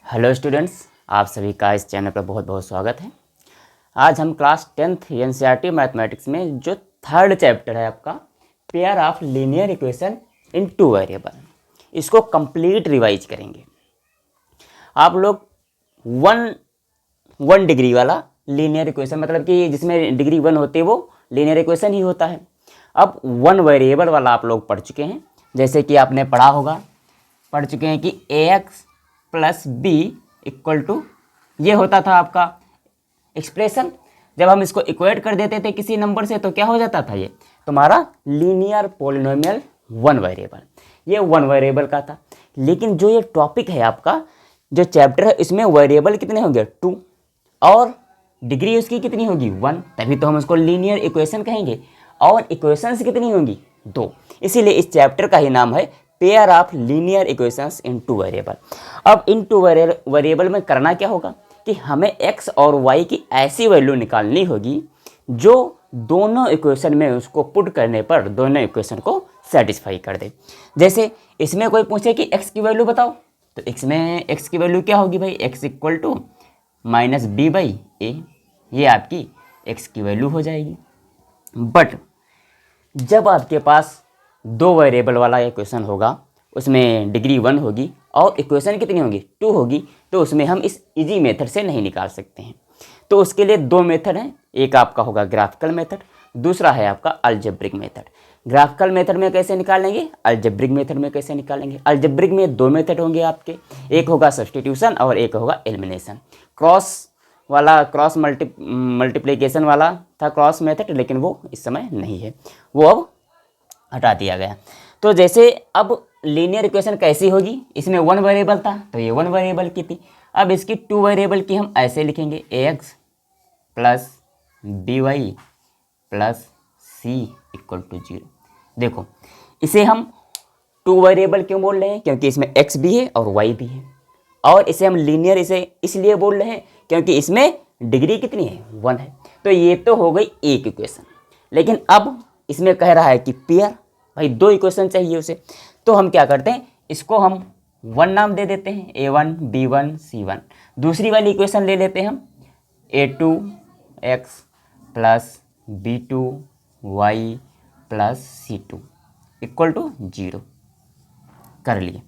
Hello students, आप सभी का इस चैनल पर बहुत बहुत स्वागत है। आज हम क्लास 10th एनसीईआरटी मैथमेटिक्स में जो थर्ड चैप्टर है आपका pair of linear equation in two variable, इसको कंप्लीट रिवाइज करेंगे। आप लोग वन डिग्री वाला लीनियर इक्वेशन, मतलब कि जिसमें डिग्री 1 होती है वो लीनियर इक्वेशन ही होता है। अब वन वेरिएबल वाला आप लोग पढ़ चुके हैं, जैसे कि आपने पढ़ चुके हैं कि ax plus b equal to ये होता था आपका एक्सप्रेशन। जब हम इसको इक्वेट कर देते थे किसी नंबर से तो क्या हो जाता था, ये तुम्हारा लीनियर पॉलिनोमियल वन वेरिएबल, ये वन वेरिएबल का था। लेकिन जो ये टॉपिक है आपका, जो चैप्टर है, इसमें वेरिएबल कितने होंगे 2 और डिग्री उसकी कितनी होगी 1, तभी तो हम उसको लीनियर इक्वेशन कहेंगे। और इक्वेशंस कितनी होंगी 2, इसीलिए इस चैप्टर का ही नाम है pair of linear equations in two variable. अब इन टू वेरिएबल में करना क्या होगा कि हमें x और y की ऐसी वैल्यू निकालनी होगी जो दोनों इक्वेशन में उसको पुट करने पर दोनों इक्वेशन को सेटिस्फाई कर दे। जैसे इसमें कोई पूछे कि x की वैल्यू बताओ, तो इसमें x की वैल्यू क्या होगी भाई, x equal to minus B by A, ये आपकी x की वैल्यू हो जाएगी। बट जब आपके पास दो वेरिएबल वाला इक्वेशन होगा, उसमें डिग्री 1 होगी और इक्वेशन कितनी होगी 2 होगी, तो उसमें हम इस इजी मेथड से नहीं निकाल सकते हैं। तो उसके लिए दो मेथड हैं, एक आपका होगा ग्राफिकल मेथड, दूसरा है आपका अलजेब्रिक मेथड। ग्राफिकल मेथड में कैसे निकालेंगे, अलजेब्रिक मेथड में कैसे निकालेंगे। अलजेब्रिक में दो मेथड होंगे आपके, एक होगा सब्स्टिट्यूशन और एक होगा एलिमिनेशन। क्रॉस मल्टीप्लिकेशन वाला था क्रॉस मेथड, लेकिन वो इस समय नहीं है, वो अब हटा दिया गया। तो जैसे अब लीनियर इक्वेशन कैसी होगी, इसमें वन वेरिएबल था तो ये वन वेरिएबल की थी। अब इसकी टू वेरिएबल की हम ऐसे लिखेंगे ax plus b y plus c equal to 0। देखो इसे हम टू वेरिएबल क्यों बोल रहे हैं, क्योंकि इसमें x भी है और y भी है। और इसे हम लीनियर इसे इसलिए बोल रहे हैं क्योंकि इसमें डिग्री कितनी है 1 है। तो ये तो हो गई एक इक्वेशन। लेकिन अब इसमें कह रहा है कि पेयर, भाई दो इक्वेशन चाहिए उसे, तो हम क्या करते हैं, इसको हम 1 नाम दे देते हैं, a1 b1 c1। दूसरी वाली इक्वेशन ले लेते हैं हम a2x plus b2 y plus c2 equal to 0 कर लिए।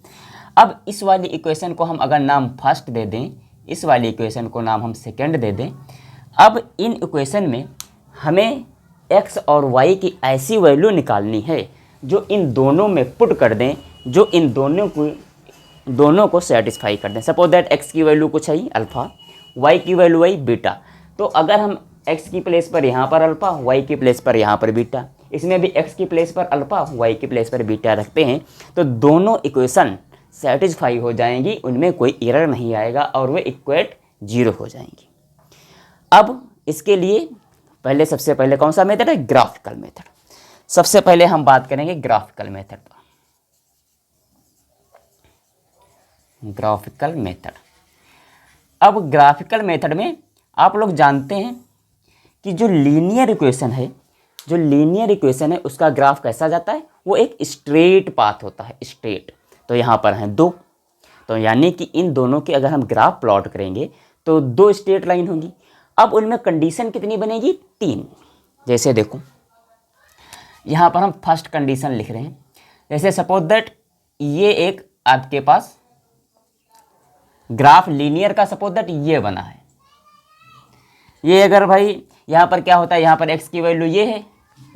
अब इस वाली इक्वेशन को हम अगर नाम फर्स्ट दे दें, इस वाली इक्वेशन को नाम हम सेकंड दे दें। अब इन इक्वेशन में हमें x और y की ऐसी वैल्यू निकालनी है जो इन दोनों में पुट कर दें, जो इन दोनों को सेटिस्फाई कर दें। सपोज दैट x की वैल्यू कुछ है अल्फ़ा, y की वैल्यू है बीटा। तो अगर हम x की प्लेस पर यहाँ पर अल्फ़ा, y की प्लेस पर यहाँ पर बीटा, इसमें भी x की प्लेस पर अल्फ़ा, y की प्लेस पर बीटा रखते हैं, तो दोनों इक्वेशन सेटिस्फाई हो जाएंगी, उनमें कोई एरर नहीं आएगा और वे इक्वेट 0 हो जाएंगी। अब इसके लिए सबसे पहले कौन सा मेथड है, ग्राफिकल मेथड। सबसे पहले हम बात करेंगे ग्राफिकल मेथड पर। ग्राफिकल मेथड, अब ग्राफिकल मेथड में आप लोग जानते हैं कि जो लीनियर इक्वेशन है उसका ग्राफ कैसा जाता है, वो एक स्ट्रेट पाथ होता है, स्ट्रेट। तो यहाँ पर हैं 2, तो यानी कि इन दोनों के अगर हम ग्राफ प्लॉट करेंगे तो 2 स्ट्रेट लाइन होंगी। अब उनमें कंडीशन कितनी बनेगी 3। जैसे देखो यहाँ पर हम फर्स्ट कंडीशन लिख रहे हैं, जैसे सपोज दैट ये एक आपके पास ग्राफ लीनियर का सपोज दैट ये बना है। ये अगर भाई यहाँ पर क्या होता है, यहाँ पर x की वैल्यू ये है,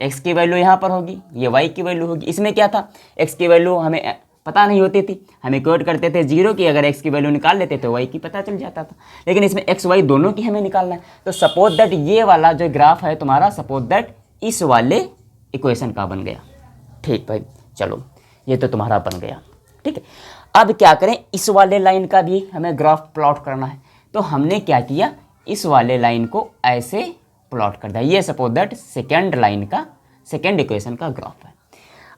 x की वैल्यू यहाँ पर होगी, ये y की वैल्यू होगी। इसमें क्या था, x की वैल्यू हमें पता नहीं होती थी, हमें कोड करते थे 0 की, अगर x की वैल्यू निकाल लेते तो y की पता चल जाता था। लेकिन इसमें x y दोनों की हमें निकालना है। तो सपोज दैट ये वाला जो ग्राफ है तुम्हारा, सपोज दैट इस वाले इक्वेशन का बन गया। ठीक भाई, चलो ये तो तुम्हारा बन गया। ठीक है, अब क्या करें, इस वाले लाइन का भी हमें ग्राफ प्लॉट करना है। तो हमने क्या किया, इस वाले लाइन को ऐसे प्लॉट कर दिया। ये सपोज दैट सेकेंड लाइन का, सेकेंड इक्वेशन का ग्राफ है।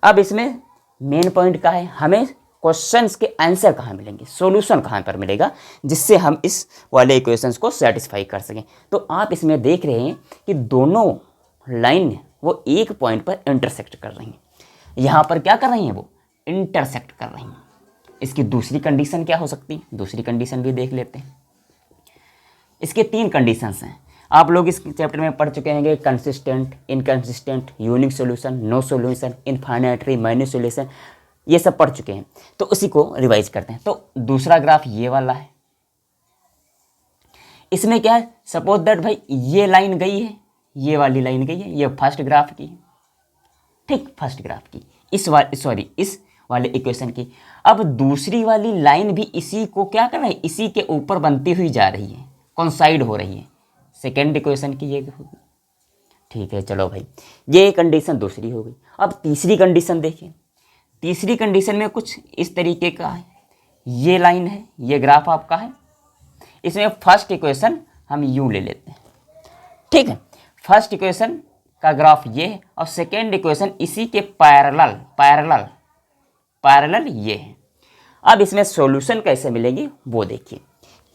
अब इसमें मेन पॉइंट का है, हमें क्वेश्चंस के आंसर कहाँ मिलेंगे, सॉल्यूशन कहाँ पर मिलेगा, जिससे हम इस वाले इक्वेशंस को सेटिस्फाई कर सकें। तो आप इसमें देख रहे हैं कि दोनों लाइन वो एक पॉइंट पर इंटरसेक्ट कर रही हैं। यहाँ पर क्या कर रही हैं, वो इंटरसेक्ट कर रही हैं। इसकी दूसरी कंडीशन क्या हो सकती है, दूसरी कंडीशन भी देख लेते हैं। इसके 3 कंडीशंस हैं, आप लोग इस चैप्टर में पढ़ चुके होंगे, consistent, inconsistent, unique solution, no solution, infinitely, minus solution, ये सब पढ़ चुके हैं। तो उसी को रिवाइज करते हैं। तो दूसरा ग्राफ ये वाला है, इसमें क्या है, सपोज दैट भाई ये लाइन गई है, ये वाली लाइन गई है, ये फर्स्ट ग्राफ की, ठीक, फर्स्ट ग्राफ की, इस वाले इक्वेशन की। अब दूसरी वाली लाइन भी इसी को क्या कर रहा है, इसी के ऊपर बनती हुई जा रही है, कोइंसाइड हो रही है सेकेंड इक्वेशन की, ये होगी, ठीक है। चलो भाई, ये कंडीशन दूसरी हो गई। अब तीसरी कंडीशन देखिए, तीसरी कंडीशन में कुछ इस तरीके का है, ये लाइन है, ये ग्राफ आपका है, इसमें फर्स्ट इक्वेशन हम यूं ले लेते हैं, ठीक है। फर्स्ट इक्वेशन का ग्राफ ये है और सेकेंड इक्वेशन इसी के पैरेलल ये है। अब इसमें सॉल्यूशन कैसे मिलेंगे वो देखिए,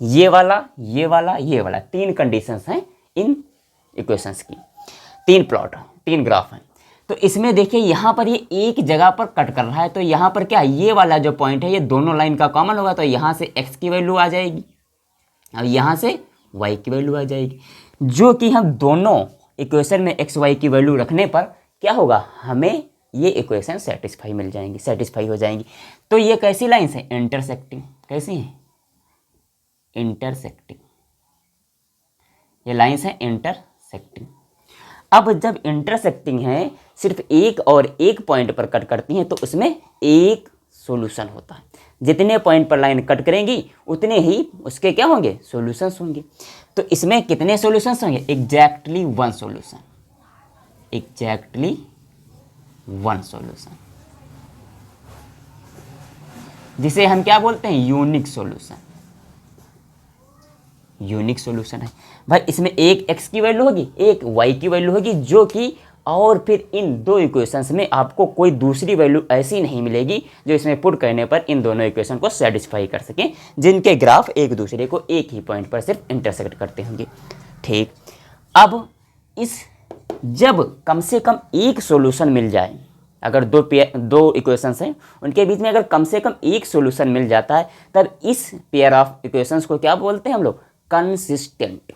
ये वाला, ये वाला, ये वाला, 3 कंडीशंस हैं इन इक्वेशंस की, 3 प्लॉट, 3 ग्राफ हैं। तो इसमें देखिए यहाँ पर ये एक जगह पर कट कर रहा है, तो यहाँ पर क्या, ये वाला जो पॉइंट है ये दोनों लाइन का कॉमन होगा, तो यहाँ से x की वैल्यू आ जाएगी और यहाँ से y की वैल्यू आ जाएगी, जो कि हम दोनों इक्वेशन में x y की वैल्यू रखने पर क्या होगा, हमें ये इक्वेशन सेटिस्फाई हो जाएंगी। तो ये कैसी लाइन्स हैं, इंटरसेक्टिंग, कैसी हैं, इंटरसेक्टिंग, ये लाइन्स हैं इंटरसेक्टिंग। अब जब इंटरसेक्टिंग है, सिर्फ एक और एक पॉइंट पर कट करती हैं, तो उसमें एक सॉल्यूशन होता है, जितने पॉइंट पर लाइन कट करेंगी उतने ही उसके क्या होंगे, सॉल्यूशंस होंगे। तो इसमें कितने सॉल्यूशंस होंगे, एग्जैक्टली 1 सॉल्यूशन, एग्जैक्टली 1 सॉल्यूशन, जिसे हम क्या बोलते हैं, यूनिक सॉल्यूशन, यूनिक सॉल्यूशन है भाई। इसमें एक x की वैल्यू होगी, एक y की वैल्यू होगी, जो कि और फिर इन 2 इक्वेशंस में आपको कोई दूसरी वैल्यू ऐसी नहीं मिलेगी जो इसमें पुट करने पर इन दोनों इक्वेशन को सेटिस्फाई कर सकें, जिनके ग्राफ एक दूसरे को एक ही पॉइंट पर सिर्फ इंटरसेक्ट करते होंगे, ठीक। अब इस जब कम से कम एक सॉल्यूशन मिल जाए, अगर दो इक्वेशंस हैं उनके बीच में अगर कम से कम एक सॉल्यूशन मिल जाता है, तब इस पेयर ऑफ इक्वेशंस को क्या बोलते हैं हम लोग, कंसिस्टेंट।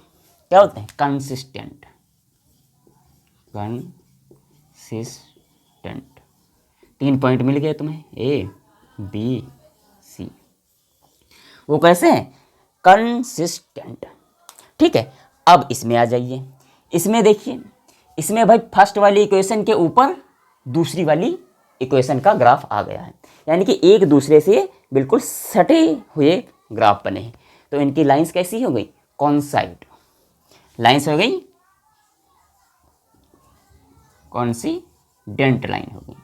क्या होते हैं, कंसिस्टेंट, कंसिस्टेंट। 3 पॉइंट मिल गए तुम्हें, A B C, वो कैसे हैं, कंसिस्टेंट, ठीक है। अब इसमें आ जाइए, इसमें देखिए, इसमें भाई फर्स्ट वाली इक्वेशन के ऊपर दूसरी वाली इक्वेशन का ग्राफ आ गया है, यानी कि एक दूसरे से बिल्कुल सटे हुए ग्राफ बने हैं। तो इनकी लाइंस कैसी हो गई, कॉन्साइड लाइंस हो गई, कॉन्सिडेंट लाइन हो गई,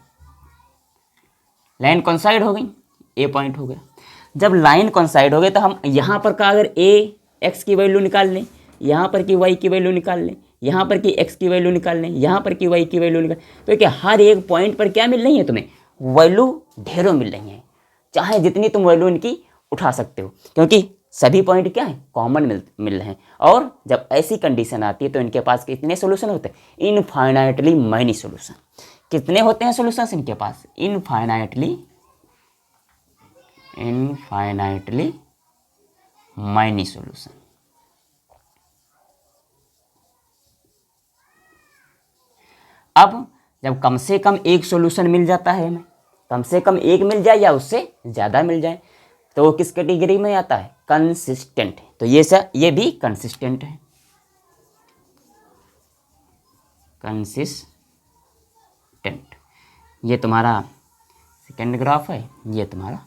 लाइन कॉन्साइड हो गई, ए पॉइंट हो गया। जब लाइन कॉन्साइड हो गए तो हम यहाँ पर का अगर ए एक्स की वैल्यू निकाल लें, यहाँ पर की वाई की वैल्यू निकाल लें, यहाँ पर की एक्स की वैल्यू निकाल लें, यहाँ पर की वाई की वैल्यू निकाल, तो क्या हर एक पॉइंट पर क्या मिल रही है तुम्हें, वैल्यू ढेरों मिल रही हैं, चाहे जितनी तुम वैल्यू इनकी उठा सकते हो, क्योंकि सभी पॉइंट क्या है, कॉमन मिल रहे हैं। और जब ऐसी कंडीशन आती है तो इनके पास कितने सोल्यूशन होते हैं, इनफाइनाइटली मैनी सोल्यूशन। कितने होते हैं सोल्यूशंस इनके पास, इनफाइनाइटली मैनी सोल्यूशन। अब जब कम से कम एक सॉल्यूशन मिल जाता है हमें, कम से कम एक मिल जाए या उससे ज़्यादा मिल जाए, तो वो किस कैटेगरी में आता है, कंसिस्टेंट। तो ये भी कंसिस्टेंट है, कंसिस्टेंट। ये तुम्हारा सेकेंड ग्राफ है, ये तुम्हारा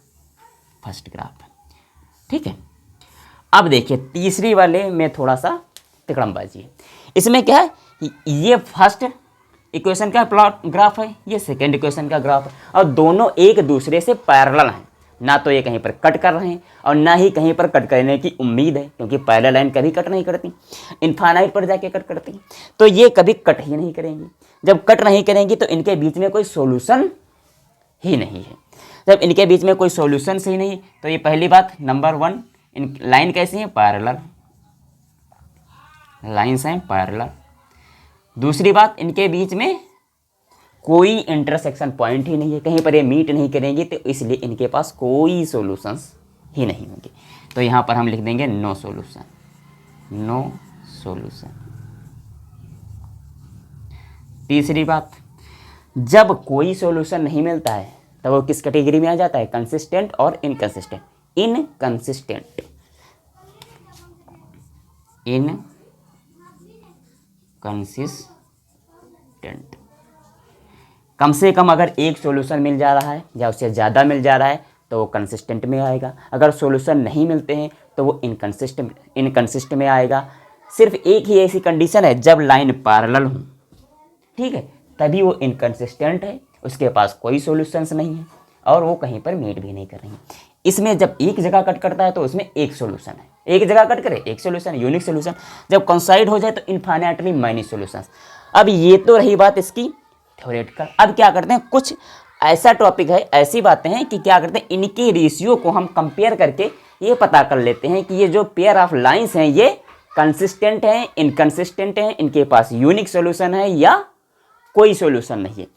फर्स्ट ग्राफ है, ठीक है। अब देखिए तीसरी वाले में थोड़ा सा तिकड़मबाजी है। इसमें क्या है, ये फर्स्ट इक्वेशन का प्लॉट ग्राफ है, ये सेकेंड इक्वेशन का ग्राफ है, और दोनों एक दूसरे से पैरेलल हैं। ना तो ये कहीं पर कट कर रहे हैं और ना ही कहीं पर कट करने की उम्मीद है, क्योंकि पैरेलल लाइन कभी कट नहीं करती, इनफाइनाइट पर जाके कट करती, तो ये कभी कट ही नहीं करेंगी। जब कट नहीं करेंगी तो इनके बीच में कोई सॉल्यूशन ही नहीं है। जब इनके बीच में कोई सॉल्यूशन ही नहीं, तो ये पहली बात, नंबर 1, इन लाइन कैसी है, पैरेलल, लाइन्स हैं पैरेलल। दूसरी बात, इनके बीच में कोई इंटरसेक्शन पॉइंट ही नहीं है, कहीं पर ये मीट नहीं करेंगे, तो इसलिए इनके पास कोई सॉल्यूशंस ही नहीं होंगे। तो यहाँ पर हम लिख देंगे नो सॉल्यूशन, नो सॉल्यूशन। तीसरी बात, जब कोई सॉल्यूशन नहीं मिलता है तब वो किस कैटेगरी में आ जाता है? कंसिस्टेंट और इनकंसिस्टेंट। इनकंसिस्टेंट, इनकंसिस्टेंट, कम से कम अगर एक सॉल्यूशन मिल जा रहा है या उससे ज़्यादा मिल जा रहा है तो वो कंसिस्टेंट में आएगा। अगर सॉल्यूशन नहीं मिलते हैं तो वो इनकंसिस्टेंट में आएगा। सिर्फ एक ही ऐसी कंडीशन है जब लाइन पैरेलल हो, ठीक है, तभी वो इनकंसिस्टेंट है, उसके पास कोई सॉल्यूशंस नहीं है और वो कहीं पर मीट भी नहीं कर रही है। इसमें जब एक जगह कट करता है तो उसमें एक सॉल्यूशन है, एक जगह कट करे एक सॉल्यूशन, यूनिक सॉल्यूशन। जब कंसाइड हो जाए तो इनफाइनाइटली मैनी सॉल्यूशंस। अब ये तो रही बात इसकी थ्योरेटिकल। अब क्या करते हैं, कुछ ऐसा टॉपिक है, ऐसी बातें हैं कि क्या करते हैं, इनके रेशियो को हम कंपेयर करके ये पता कर लेते हैं कि ये जो पेयर ऑफ लाइंस हैं ये कंसिस्टेंट हैं, इनकंसिस्टेंट हैं, इनके पास यूनिक सॉल्यूशन है या कोई सॉल्यूशन नहीं है।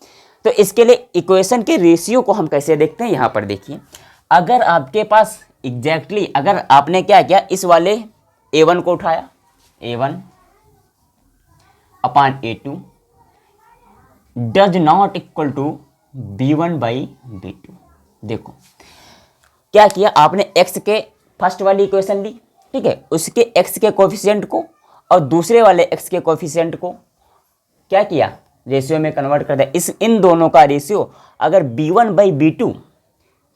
तो इसके लिए इक्वेशन के रेशियो को हम कैसे देखते हैं, यहाँ पर देखिए। अगर आपके पास एग्जैक्टली अगर आपने क्या किया, इस वाले A1 को उठाया, A1 upon A2 does not equal to B1 by B2। देखो क्या किया आपने, x के फर्स्ट वाली इक्वेशन ली, ठीक है, उसके x के कोफिशिएंट को और दूसरे वाले x के कोफिशिएंट को क्या किया, रेशियो में कन्वर्ट कर दिया। इन दोनों का रेशियो अगर B1 बाई B2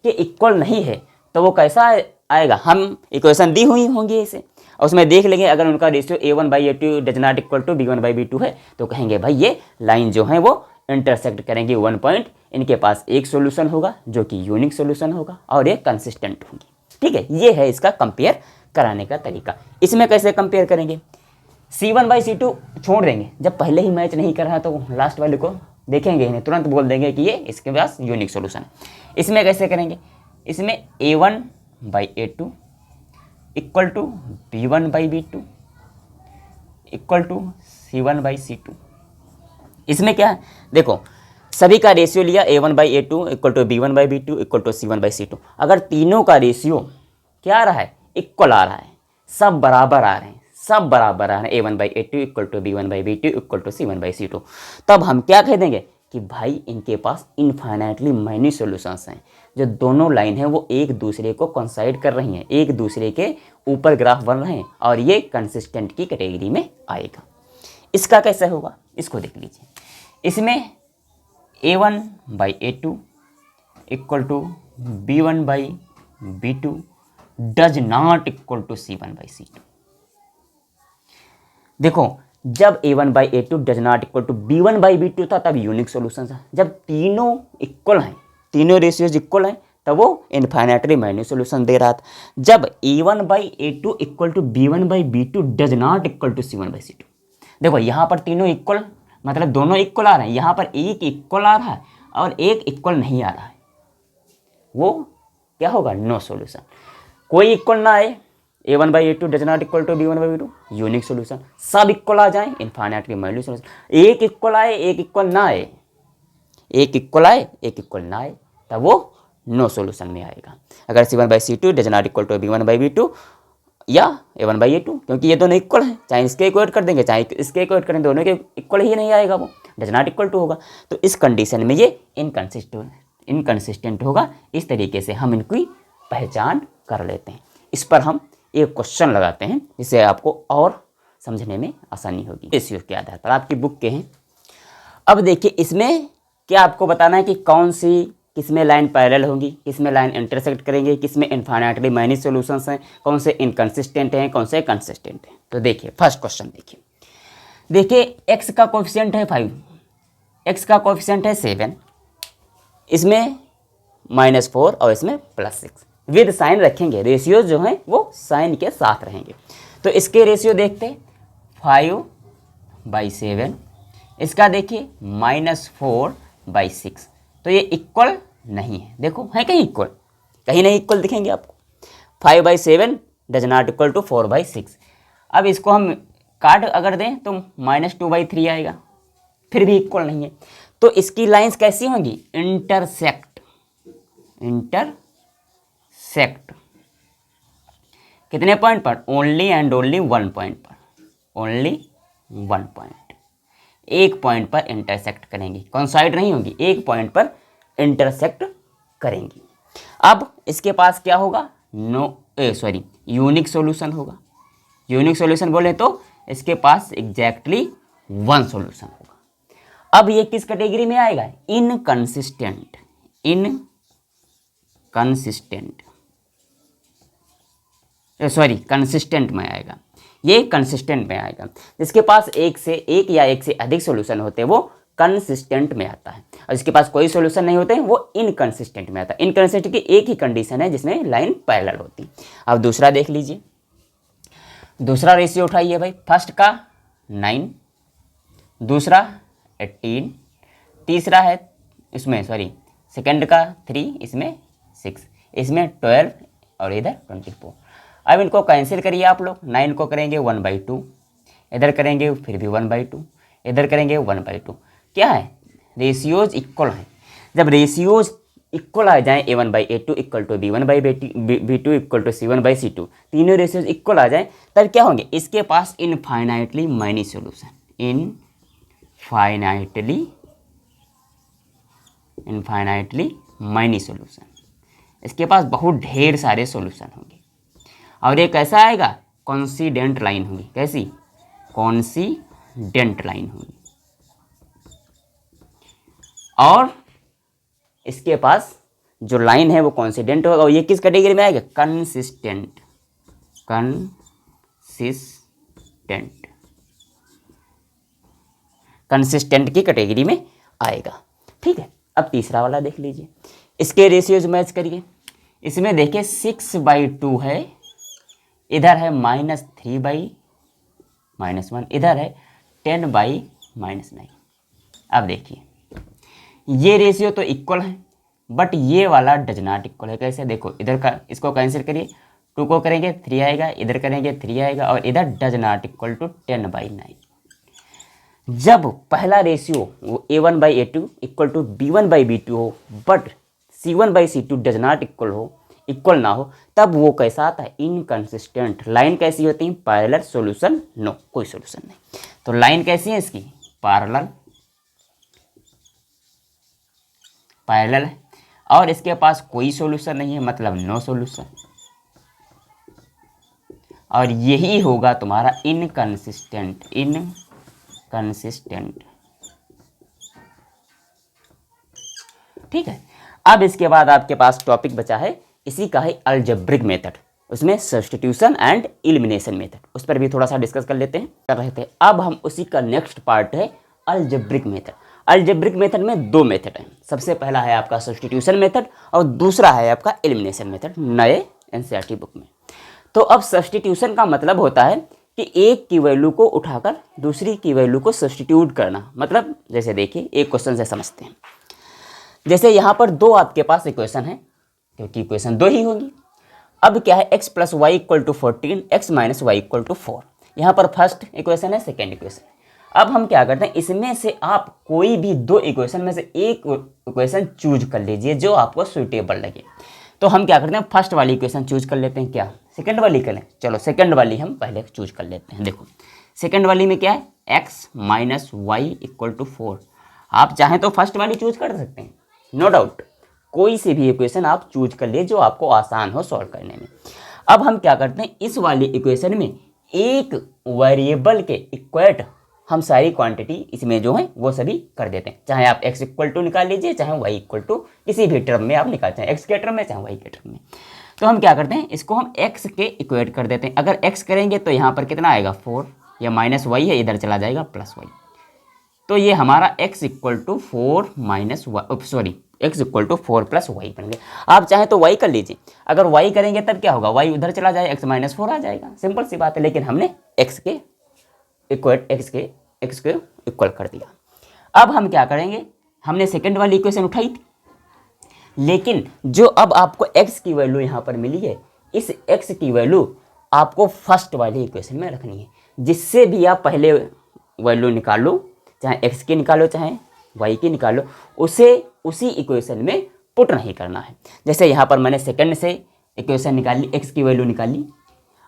के इक्वल नहीं है तो वो कैसा आएगा, हम इक्वेशन दी हुई होंगी इसे और उसमें देख लेंगे अगर उनका ratio A1 by A2 does not equal to B1 by B2 है तो कहेंगे भाई ये लाइन जो है वो इंटरसेक्ट करेंगे 1 पॉइंट, इनके पास एक सॉल्यूशन होगा जो कि यूनिक सॉल्यूशन होगा और ये कंसिस्टेंट होंगी। ठीक है, ये है इसका कंपेयर कराने का तरीका। इसमें कैसे कंपेयर करेंगे, C1 बाई C2 छोड़ देंगे, जब पहले ही मैच नहीं कर रहा तो लास्ट वाले को देखेंगे ही नहीं, तुरंत बोल देंगे कि ये इसके पास यूनिक सॉल्यूशन है। इसमें कैसे करेंगे, इसमें A1 by A2 equal to B1 by B2 equal to C1 by C2। इसमें क्या है, देखो सभी का रेशियो लिया, A1 by A2 equal to B1 by B2 equal to C1 by C2। अगर तीनों का रेशियो क्या आ रहा है, इक्वल आ रहा है, सब बराबर आ रहे हैं, सब बराबर आ रहे हैं, A1 by A2 equal to B1 by B2 equal to C1 by C2, तब हम क्या कह देंगे कि भाई इनके पास इनफाइनाइटली मैनी सॉल्यूशंस हैं। जो दोनों लाइन हैं वो एक दूसरे को कंसाइड कर रही हैं, एक दूसरे के ऊपर ग्राफ बन रहे हैं और ये कंसिस्टेंट की कैटेगरी में आएगा। इसका कैसे होगा, इसको देख लीजिए। इसमें A1 by A2 equal to B1 by B2 does not equal to C1 by C2। देखो जब A1 by A2 does not equal to B1 by B2 था तब यूनिक सॉल्यूशन था। जब तीनों इक्वल हैं, तीनों रेशियोज इक्वल हैं, तब वो इनफाइनाइटली मैनी सॉल्यूशन दे रहा था। जब A1 by A2 equal to B1 by B2 does not equal to C1 by C2, देखो यहाँ पर तीनों इक्वल मतलब दोनों इक्वल आ रहे हैं, यहाँ पर एक इक्वल आ रहा है और एक इक्वल नहीं आ रहा है, वो क्या होगा, नो सॉल्यूशन। कोई इक्वल ना आए, A1 by A2 does not equal to B1 by B2 unique solution. सब इक्वल आ जाए, इनफाइनाइटली मैनी सॉल्यूशन। एक इक्वल आए, एक इक्वल ना आए, एक इक्वल आए, एक इक्वल ना आए, तब वो नो सॉल्यूशन में आएगा। अगर C1 by C2 does not equal to B1 by B2 या A1 बाई A2, क्योंकि ये दोनों इक्वल हैं, चाहे इसके इक्वेट कर देंगे चाहे इसके इक्वेट करें, दोनों के इक्वल ही नहीं आएगा, वो डज नॉट इक्वल टू होगा। तो इस कंडीशन में ये इनकंसिस्टेंट होगा। इस तरीके से हम इनकी पहचान कर लेते हैं। इस पर हम एक क्वेश्चन लगाते हैं जिससे आपको और समझने में आसानी होगी। रेशियो के आधार पर आपकी बुक के हैं। अब देखिए इसमें क्या आपको बताना है कि कौन सी किसमें लाइन पैरेलल होंगी, किसमें लाइन इंटरसेक्ट करेंगे, किसमें इनफाइनाइटली मैनी सॉल्यूशंस हैं, कौन से इनकंसिस्टेंट हैं, कौन से कंसिस्टेंट हैं। तो देखिए फर्स्ट क्वेश्चन देखिए x का कोएफिशिएंट है 5, x का कोएफिशिएंट है 7, इसमें -4 और इसमें +6 विद साइन रखेंगे। रेशियो जो हैं वो साइन के साथ रहेंगे। तो इसके रेशियो देखते हैं, 5/7, इसका देखिए -4/6। तो ये इक्वल नहीं है, देखो है कहीं इक्वल, कहीं नहीं इक्वल दिखेंगे आपको। 5/7 डज नॉट इक्वल टू 4/6। अब इसको हम काट अगर दें तो -2/3 आएगा, फिर भी इक्वल नहीं है। तो इसकी लाइंस कैसी होंगी, इंटरसेक्ट, इंटरसेक्ट कितने पॉइंट पर, ओनली एंड ओनली 1 पॉइंट पर, ओनली 1 पॉइंट, एक पॉइंट पर इंटरसेक्ट करेंगी, कॉन्साइड नहीं होंगी, एक पॉइंट पर इंटरसेक्ट करेंगी। अब इसके पास क्या होगा, यूनिक सॉल्यूशन होगा। यूनिक सॉल्यूशन बोले तो इसके पास एग्जैक्टली 1 सॉल्यूशन होगा। अब ये किस कैटेगरी में आएगा, इनकंसिस्टेंट, इनकंसिस्टेंट, कंसिस्टेंट में आएगा, ये कंसिस्टेंट में आएगा। जिसके पास एक या एक से अधिक सॉल्यूशन होते हैं वो कंसिस्टेंट में आता है, और जिसके पास कोई सॉल्यूशन नहीं होते वो इनकंसिस्टेंट में आता है। इनकंसिस्टेंट की एक ही कंडीशन है जिसमें लाइन पैरेलल होती। अब दूसरा देख लीजिए, दूसरा रेशियो उठाइए भाई, फर्स्ट का 9, दूसरा 18, तीसरा है इसमें सेकंड का 3, इसमें 6, इसमें 12 और इधर 24। अब इनको कैंसिल करिए आप लोग, 9 को करेंगे 1/2, इधर करेंगे फिर भी 1/2, इधर करेंगे 1/2। क्या है, रेशियोज इक्वल है। जब रेशियोज इक्वल आ जाए, a1/a2 equal to b1/b2 equal to c1/c2, तीनों रेशियोज इक्वल आ जाए, तब क्या होंगे, इसके पास infinitely many solution, infinitely many solution, इसके पास बहुत ढेर सारे सॉल्यूशन होंगे। और ये कैसा आएगा, कॉन्सिडेंट लाइन होगी, कैसी, कॉन्सिडेंट लाइन होगी। और इसके पास जो लाइन है वो कॉन्सिडेंट होगा, और ये किस कैटेगरी में आएगा, कंसिस्टेंट, कंसिस्टेंट की कैटेगरी में आएगा। ठीक है, अब तीसरा वाला देख लीजिए, इसके रेशियोज मैच करिए। इसमें देखिए 6/2 है, इधर है -3/-1, इधर है 10/-9। अब देखिए ये रेशियो तो इक्वल है, बट ये वाला डज नॉट इक्वल है। कैसे, देखो इधर का इसको कैंसिल करिए, 2 को करेंगे 3 आएगा, इधर करेंगे 3 आएगा, और इधर डज नॉट इक्वल टू 10/9। जब पहला ratio a1/a2 equal to b1/b2 हो, but c1/c2 does not equal ना हो, तब वो कैसा आता है, इनकंसिस्टेंट। लाइन कैसी होती है, पैरेलल, सॉल्यूशन नो, कोई सॉल्यूशन नहीं। तो लाइन कैसी है इसकी, पैरेलल है, और इसके पास कोई सॉल्यूशन नहीं है, मतलब नो सॉल्यूशन। और यही होगा तुम्हारा इनकंसिस्टेंट। ठीक है, अब इसके बाद आपके पास टॉपिक बचा है, इसी का है अलजेब्रिक मेथड, उसमें सब्स्टिट्यूशन एंड एलिमिनेशन मेथड, उस पर भी थोड़ा सा डिस्कस कर लेते हैं, कर रहे थे। अब हम उसी का नेक्स्ट पार्ट है अलजेब्रिक मेथड। अलजेब्रिक मेथड में 2 मेथड हैं, सबसे पहला है आपका सब्स्टिट्यूशन मेथड और दूसरा है आपका एलिमिनेशन मेथड, नए एनसीईआरटी बुक में। तो अब सब्स्टिट्यूशन का मतलब होता है कि एक की वैल्यू को उठाकर दूसरी की वैल्यू को सब्स्टिट्यूट करना। मतलब जैसे देखिए एक क्वेश्चन से समझते हैं, जैसे यहाँ पर 2 आपके पास इक्वेशन है, क्योंकि इक्वेशन 2 ही होगी। अब क्या है, x + y = 14, x - y = 4। यहाँ पर फर्स्ट इक्वेशन है, सेकेंड इक्वेशन है। अब हम क्या करते हैं, इसमें से आप कोई भी 2 इक्वेशन में से एक इक्वेशन चूज कर लीजिए जो आपको सुइटेबल लगे। तो हम क्या करते हैं, फर्स्ट वाली इक्वेशन चूज कर लेते हैं, क्या सेकंड वाली करें, चलो सेकंड वाली हम पहले चूज कर लेते हैं। देखो सेकंड वाली में क्या है, x - y = 4। आप चाहें तो फर्स्ट वाली चूज कर सकते हैं, नो डाउट, कोई सी भी इक्वेशन आप चूज कर लिए जो आपको आसान हो सॉल्व करने में। अब हम क्या करते हैं, इस वाली इक्वेशन में एक वेरिएबल के इक्वेट हम सारी क्वांटिटी इसमें जो है वो सभी कर देते हैं। चाहे आप x = निकाल लीजिए, चाहे y = किसी भी टर्म में आप निकाल, चाहे x के टर्म में चाहे y के टर्म में। तो हम क्या करते हैं, इसको हम x के इक्वेट कर देते हैं। अगर x करेंगे तो यहाँ पर कितना आएगा 4, या -y है इधर चला जाएगा +y। तो ये हमारा x = 4 + y बन गया। आप चाहें तो y कर लीजिए, अगर y करेंगे तब क्या होगा, y उधर चला जाएगा, x - 4 आ जाएगा, सिंपल सी बात है। लेकिन हमने x के इक्वल कर दिया। अब हम क्या करेंगे, हमने सेकंड वाली इक्वेशन उठाई थी, लेकिन जो अब आपको x की वैल्यू यहाँ पर मिली है, इस x की वैल्यू आपको फर्स्ट वाली इक्वेशन में रखनी है। जिससे भी आप पहले वैल्यू निकालो, चाहे x की निकालो चाहे वाई की निकालो, उसे उसी इक्वेशन में पुट नहीं करना है। जैसे यहाँ पर मैंने सेकंड से इक्वेशन निकाली, एक्स की वैल्यू निकाली,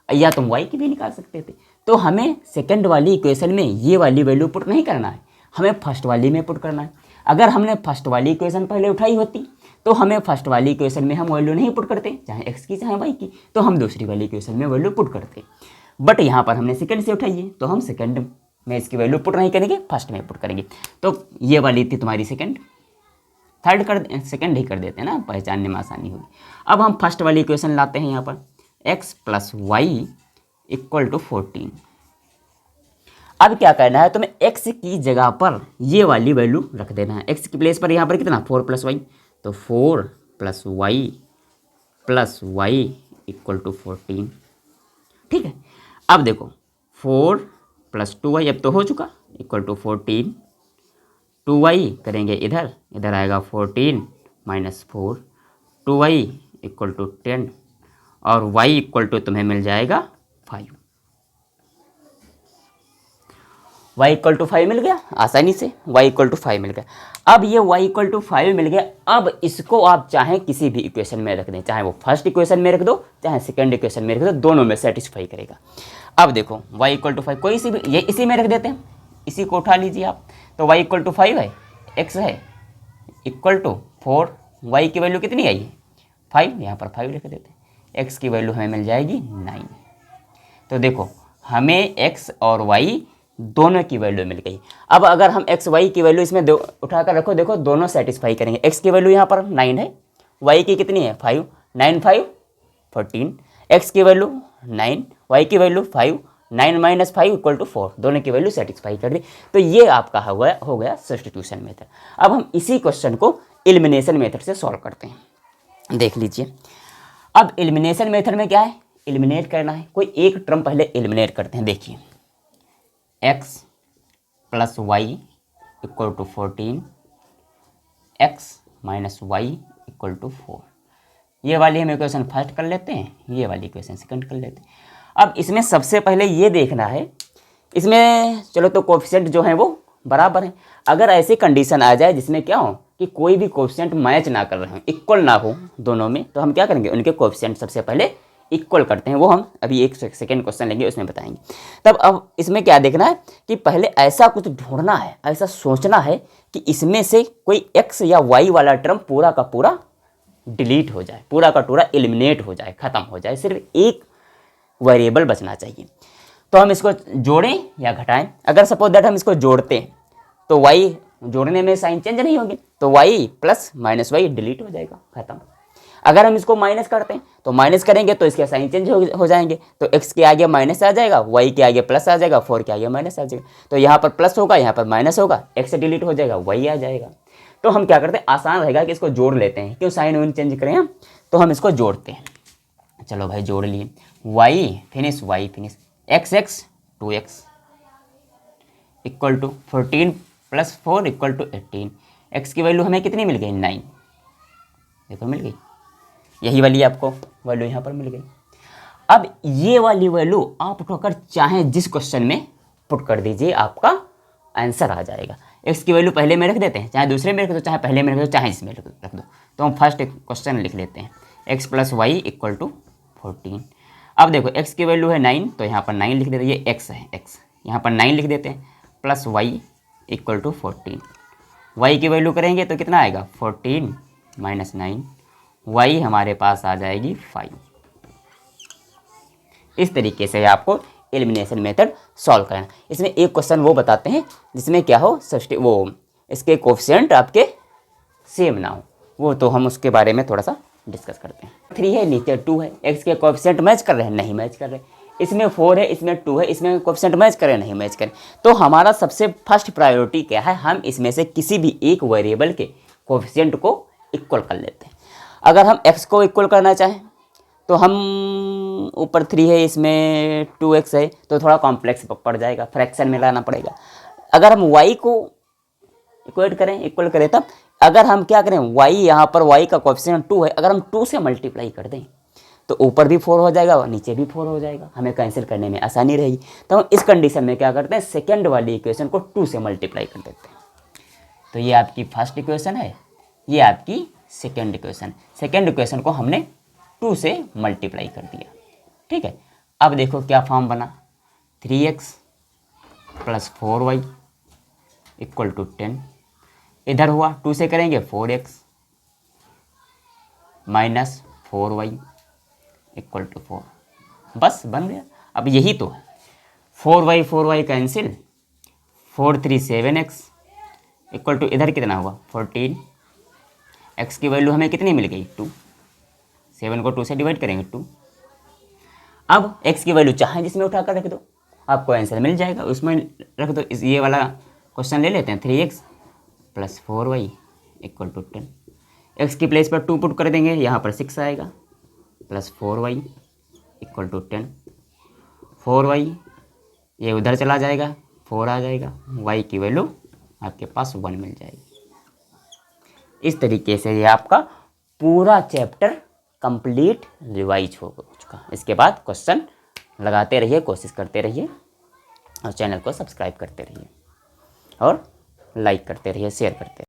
या तुम वाई की भी निकाल सकते थे। तो हमें सेकंड वाली इक्वेशन में ये वाली वैल्यू पुट नहीं करना है, हमें फर्स्ट वाली में पुट करना है। अगर हमने फर्स्ट वाली इक्वेशन पहले उठाई होती तो हमें फर्स्ट वाली इक्वेशन में हम वैल्यू नहीं पुट करते, चाहे एक्स की चाहे वाई की, तो हम दूसरी वाली इक्वेशन में वैल्यू पुट करते। बट यहाँ पर हमने सेकंड से उठाई है तो हम सेकंड में इसकी वैल्यू पुट नहीं करेंगे, फर्स्ट में पुट करेंगे। तो ये वाली थी तुम्हारी सेकंड, थर्ड सेकंड ही कर देते हैं ना, पहचानने में आसानी होगी। अब हम फर्स्ट वाली इक्वेशन लाते हैं यहाँ पर, x plus y equal to 14। अब क्या करना है, तुम्हें x की जगह पर ये वाली वैल्यू रख देना है। x की प्लेस पर यहाँ पर कितना 4 प्लस वाई, तो 4 प्लस वाई इक्वल टू 14। ठीक है, अब देखो 4 प्लस 2y अब तो हो चुका इक्वल टू 14, 2y करेंगे इधर, इधर आएगा 14 माइनस 4, 2y इक्वल टू 10 और y इक्वल टू तुम्हें मिल जाएगा 5। y इक्वल टू 5 मिल गया आसानी से, y इक्वल टू 5 मिल गया। अब ये y इक्वल टू 5 मिल गया, अब इसको आप चाहे किसी भी इक्वेशन में रख दें, चाहे वो फर्स्ट इक्वेशन में रख दो चाहे सेकंड इक्वेशन में रख दो, दोनों में सेटिस्फाई करेगा। अब देखो y इक्वल टू 5 कोई सी भी, ये इसी में रख देते हैं, इसी को उठा लीजिए आप। तो y इक्वल टू 5 है, x है इक्वल टू 4, y की वैल्यू कितनी आई है 5, यहाँ पर 5 लिख देते हैं, x की वैल्यू हमें मिल जाएगी 9। तो देखो हमें x और y दोनों की वैल्यू मिल गई। अब अगर हम x y की वैल्यू इसमें उठा कर रखो, देखो दोनों सेटिस्फाई करेंगे। x की वैल्यू यहाँ पर 9 है, y की कितनी है 5, 9 5 14, x की वैल्यू 9, y की वैल्यू 5, 9 माइनस 5 इक्वल टू 4, दोनों की वैल्यू सेटिस्फाई कर दी। तो ये आपका हो गया सब्स्टिट्यूशन मेथड। अब हम इसी क्वेश्चन को एलिमिनेशन मेथड से सॉल्व करते हैं, देख लीजिए। अब एलिमिनेशन मेथड में क्या है, एलिमिनेट करना है, कोई एक टर्म पहले एलिमिनेट करते हैं। देखिए x plus y equal to 14, x minus y equal to 4, ये वाली हम इक्वेशन फर्स्ट कर लेते हैं, ये वाली इक्वेशन सेकंड कर लेते हैं। अब इसमें सबसे पहले ये देखना है, इसमें चलो तो कोफिशिएंट जो है वो बराबर है। अगर ऐसी कंडीशन आ जाए जिसमें क्या हो कि कोई भी कोफिशिएंट मैच ना कर रहे हो, इक्वल ना हो दोनों में, तो हम क्या करेंगे, उनके कोफिशिएंट सबसे पहले इक्वल करते हैं। वो हम अभी एक सेकेंड क्वेश्चन लेंगे उसमें बताएंगे। तब अब इसमें क्या देखना है कि पहले ऐसा कुछ ढूंढना है, ऐसा सोचना है कि इसमें से कोई x या y वाला टर्म पूरा का पूरा डिलीट हो जाए, पूरा का पूरा एलिमिनेट हो जाए, ख़त्म हो जाए, सिर्फ एक वेरिएबल बचना चाहिए। तो हम इसको जोड़ें या घटाएं। अगर सपोज दैट हम इसको जोड़ते हैं तो y जोड़ने में साइन चेंज नहीं होगी, तो y plus minus y delete हो जाएगा, खत्म। अगर हम इसको माइनस करते हैं तो माइनस करेंगे तो इसके साइन चेंज हो जाएंगे, तो x के आगे माइनस आ जाएगा, y के आगे प्लस आ जाएगा, 4 के आगे माइनस आ जाएगा। तो यहाँ पर प्लस होगा, यहाँ पर माइनस होगा, x डिलीट हो जाएगा, y आ जाएगा। तो हम क्या करते हैं, आसान रहेगा कि इसको जोड़ लेते हैं, क्यों साइन वाइन चेंज करें हम, तो हम इसको जोड़ते हैं। चलो भाई जोड़ लिए, y finish x 2x equal to 14 plus 4 equal to 18। x की वैल्यू हमें कितनी मिल गई 9, देखो मिल गई, यही वाली आपको वैल्यू यहाँ पर मिल गई। अब ये वाली वैल्यू आप उठाकर चाहे जिस क्वेश्चन में पुट कर दीजिए, आपका आंसर आ जाएगा। x की वैल्यू पहले में रख देते हैं, चाहे दूसरे में रख दो, चाहे पहले में रख दो, चाहे इसमें रख दो। तो हम फर्स्ट क्वेश्चन लिख लेते हैं, x plus y equal to 14। अब देखो x की वैल्यू है 9, तो यहाँ पर 9 लिख देते हैं, ये x है, x यहाँ पर 9 लिख देते हैं, plus y equal to 14। y की वैल्यू करेंगे तो कितना आएगा 14 माइनस 9, y हमारे पास आ जाएगी 5। इस तरीके से आपको एलिमिनेशन मेथड सॉल्व करना। इसमें एक क्वेश्चन वो बताते हैं जिसमें क्या हो वो इसके कोफिशिएंट आपके सेम ना हो, वो तो हम उसके बारे में थोड़ा सा डिस्कस करते हैं। 3 है, नीचे 2 है, x के कोफिशिएंट मैच कर रहे हैं, नहीं मैच कर रहे। इसमें 4 है, इसमें 2 है, इसमें कोफिशिएंट मैच करें, नहीं मैच करें। तो हमारा सबसे फर्स्ट प्रायोरिटी क्या है, हम इसमें से किसी भी एक वेरिएबल के कोफिशिएंट को इक्वल कर लेते हैं। अगर हम x को इक्वल करना चाहें तो हम ऊपर 3 है, इसमें 2x है, तो थोड़ा कॉम्प्लेक्स पड़ जाएगा, फ्रैक्शन में लाना पड़ेगा। अगर हम y को इक्वल करें तब अगर हम क्या करें, y यहाँ पर y का कोफिशिएंट 2 है, अगर हम 2 से मल्टीप्लाई कर दें तो ऊपर भी 4 हो जाएगा और नीचे भी 4 हो जाएगा, हमें कैंसिल करने में आसानी रहेगी। तो हम इस कंडीशन में क्या करते हैं, सेकेंड वाली इक्वेशन को 2 से मल्टीप्लाई कर देते हैं। तो ये आपकी फर्स्ट इक्वेशन है, ये आपकी सेकेंड इक्वेशन। सेकेंड इक्वेशन को हमने 2 से मल्टीप्लाई कर दिया। ठीक है, अब देखो क्या फॉर्म बना, 3x + 4y = 10। इधर हुआ 2 से करेंगे 4x - 4y = 4, बस बन गया। अब यही तो है, 4y कैंसिल, 4 3 7x = इधर कितना हुआ 14। x की वैल्यू हमें कितनी मिल गई 2, 7 को 2 से डिवाइड करेंगे 2। अब x की वैल्यू चाहे जिसमें उठा कर रख दो, आपको आंसर मिल जाएगा, उसमें रख दो। ये वाला क्वेश्चन ले लेते हैं, 3x + 4y = 10। x की प्लेस पर 2 पुट कर देंगे, यहाँ पर 6 आएगा, + 4y = 10। 4y ये उधर चला जाएगा, 4 आ जाएगा, y की वैल्यू आपके पास 1 मिल जाएगी। इस तरीके से ये आपका पूरा चैप्टर कंप्लीट रिवाइज हो चुका। इसके बाद क्वेश्चन लगाते रहिए, कोशिश करते रहिए, और चैनल को सब्सक्राइब करते रहिए, और लाइक करते रहिए, शेयर करते रहिए।